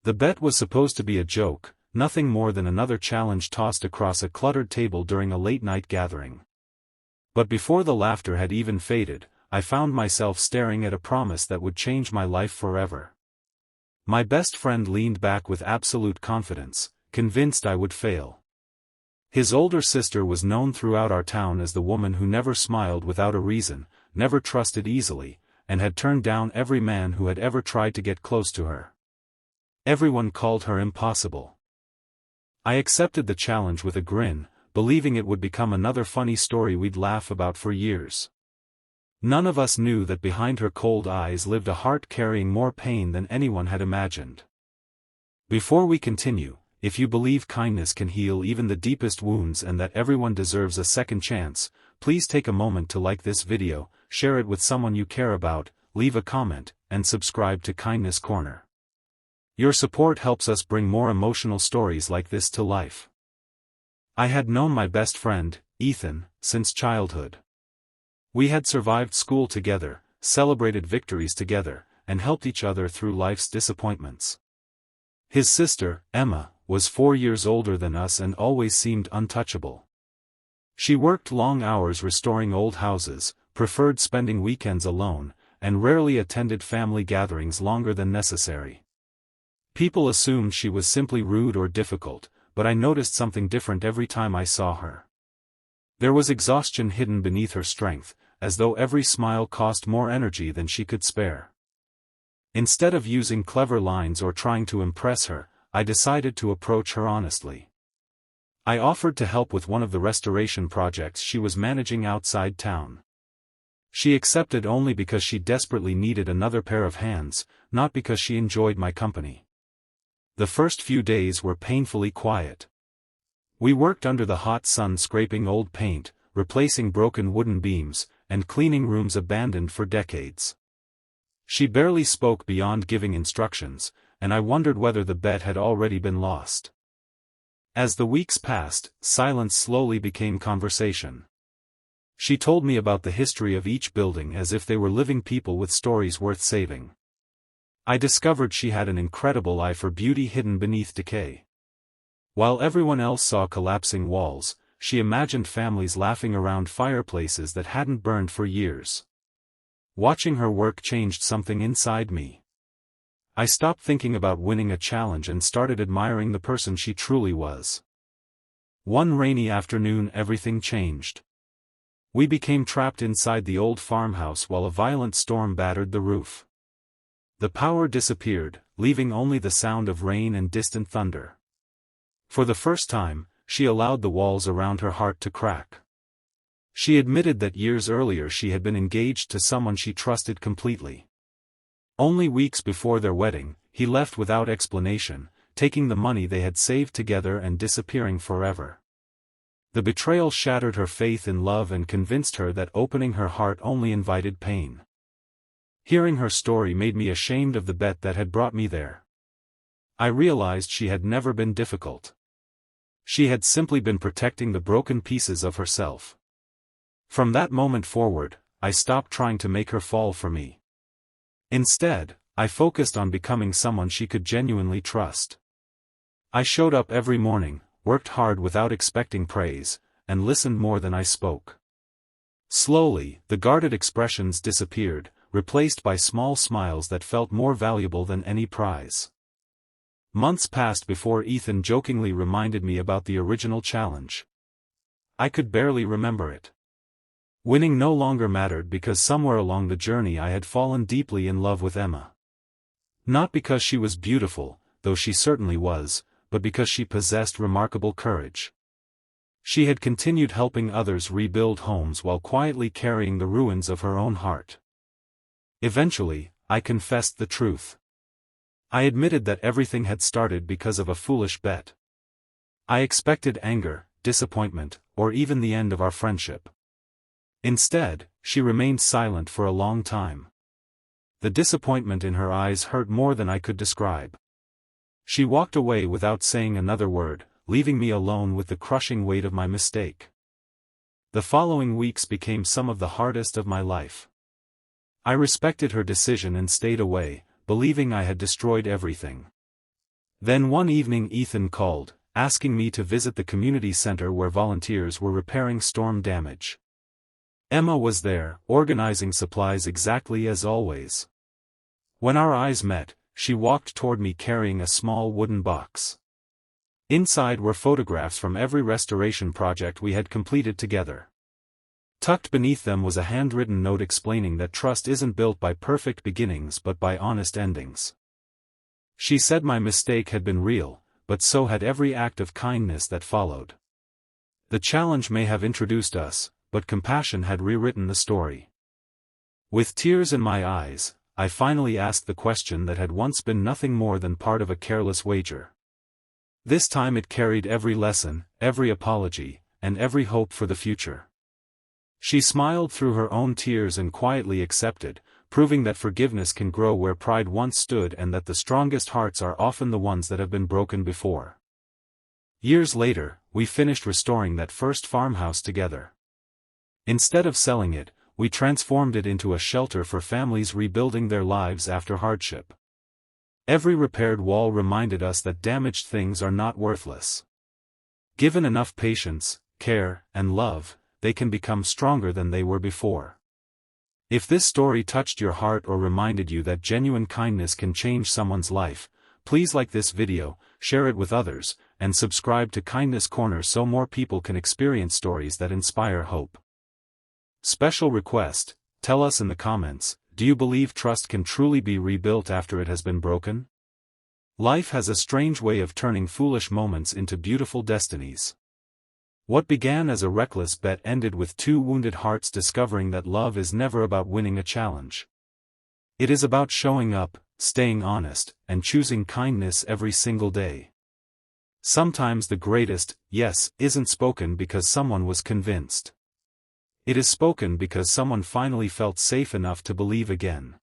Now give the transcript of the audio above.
The bet was supposed to be a joke, nothing more than another challenge tossed across a cluttered table during a late-night gathering. But before the laughter had even faded, I found myself staring at a promise that would change my life forever. My best friend leaned back with absolute confidence, convinced I would fail. His older sister was known throughout our town as the woman who never smiled without a reason, never trusted easily, and had turned down every man who had ever tried to get close to her. Everyone called her impossible. I accepted the challenge with a grin, believing it would become another funny story we'd laugh about for years. None of us knew that behind her cold eyes lived a heart carrying more pain than anyone had imagined. Before we continue, if you believe kindness can heal even the deepest wounds and that everyone deserves a second chance, please take a moment to like this video, share it with someone you care about, leave a comment, and subscribe to Kindness Corner. Your support helps us bring more emotional stories like this to life. I had known my best friend, Ethan, since childhood. We had survived school together, celebrated victories together, and helped each other through life's disappointments. His sister, Emma, was 4 years older than us and always seemed untouchable. She worked long hours restoring old houses, preferred spending weekends alone, and rarely attended family gatherings longer than necessary. People assumed she was simply rude or difficult, but I noticed something different every time I saw her. There was exhaustion hidden beneath her strength, as though every smile cost more energy than she could spare. Instead of using clever lines or trying to impress her, I decided to approach her honestly. I offered to help with one of the restoration projects she was managing outside town. She accepted only because she desperately needed another pair of hands, not because she enjoyed my company. The first few days were painfully quiet. We worked under the hot sun scraping old paint, replacing broken wooden beams, and cleaning rooms abandoned for decades. She barely spoke beyond giving instructions, and I wondered whether the bet had already been lost. As the weeks passed, silence slowly became conversation. She told me about the history of each building as if they were living people with stories worth saving. I discovered she had an incredible eye for beauty hidden beneath decay. While everyone else saw collapsing walls, she imagined families laughing around fireplaces that hadn't burned for years. Watching her work changed something inside me. I stopped thinking about winning a challenge and started admiring the person she truly was. One rainy afternoon everything changed. We became trapped inside the old farmhouse while a violent storm battered the roof. The power disappeared, leaving only the sound of rain and distant thunder. For the first time, she allowed the walls around her heart to crack. She admitted that years earlier she had been engaged to someone she trusted completely. Only weeks before their wedding, he left without explanation, taking the money they had saved together and disappearing forever. The betrayal shattered her faith in love and convinced her that opening her heart only invited pain. Hearing her story made me ashamed of the bet that had brought me there. I realized she had never been difficult. She had simply been protecting the broken pieces of herself. From that moment forward, I stopped trying to make her fall for me. Instead, I focused on becoming someone she could genuinely trust. I showed up every morning, worked hard without expecting praise, and listened more than I spoke. Slowly, the guarded expressions disappeared, replaced by small smiles that felt more valuable than any prize. Months passed before Ethan jokingly reminded me about the original challenge. I could barely remember it. Winning no longer mattered because somewhere along the journey I had fallen deeply in love with Emma. Not because she was beautiful, though she certainly was, but because she possessed remarkable courage. She had continued helping others rebuild homes while quietly carrying the ruins of her own heart. Eventually, I confessed the truth. I admitted that everything had started because of a foolish bet. I expected anger, disappointment, or even the end of our friendship. Instead, she remained silent for a long time. The disappointment in her eyes hurt more than I could describe. She walked away without saying another word, leaving me alone with the crushing weight of my mistake. The following weeks became some of the hardest of my life. I respected her decision and stayed away, believing I had destroyed everything. Then one evening Ethan called, asking me to visit the community center where volunteers were repairing storm damage. Emma was there, organizing supplies exactly as always. When our eyes met, she walked toward me carrying a small wooden box. Inside were photographs from every restoration project we had completed together. Tucked beneath them was a handwritten note explaining that trust isn't built by perfect beginnings but by honest endings. She said my mistake had been real, but so had every act of kindness that followed. The challenge may have introduced us, but compassion had rewritten the story. With tears in my eyes, I finally asked the question that had once been nothing more than part of a careless wager. This time it carried every lesson, every apology, and every hope for the future. She smiled through her own tears and quietly accepted, proving that forgiveness can grow where pride once stood and that the strongest hearts are often the ones that have been broken before. Years later, we finished restoring that first farmhouse together. Instead of selling it, we transformed it into a shelter for families rebuilding their lives after hardship. Every repaired wall reminded us that damaged things are not worthless. Given enough patience, care, and love, they can become stronger than they were before. If this story touched your heart or reminded you that genuine kindness can change someone's life, please like this video, share it with others, and subscribe to Kindness Corner so more people can experience stories that inspire hope. Special request: tell us in the comments, do you believe trust can truly be rebuilt after it has been broken? Life has a strange way of turning foolish moments into beautiful destinies. What began as a reckless bet ended with two wounded hearts discovering that love is never about winning a challenge. It is about showing up, staying honest, and choosing kindness every single day. Sometimes the greatest yes isn't spoken because someone was convinced. It is spoken because someone finally felt safe enough to believe again.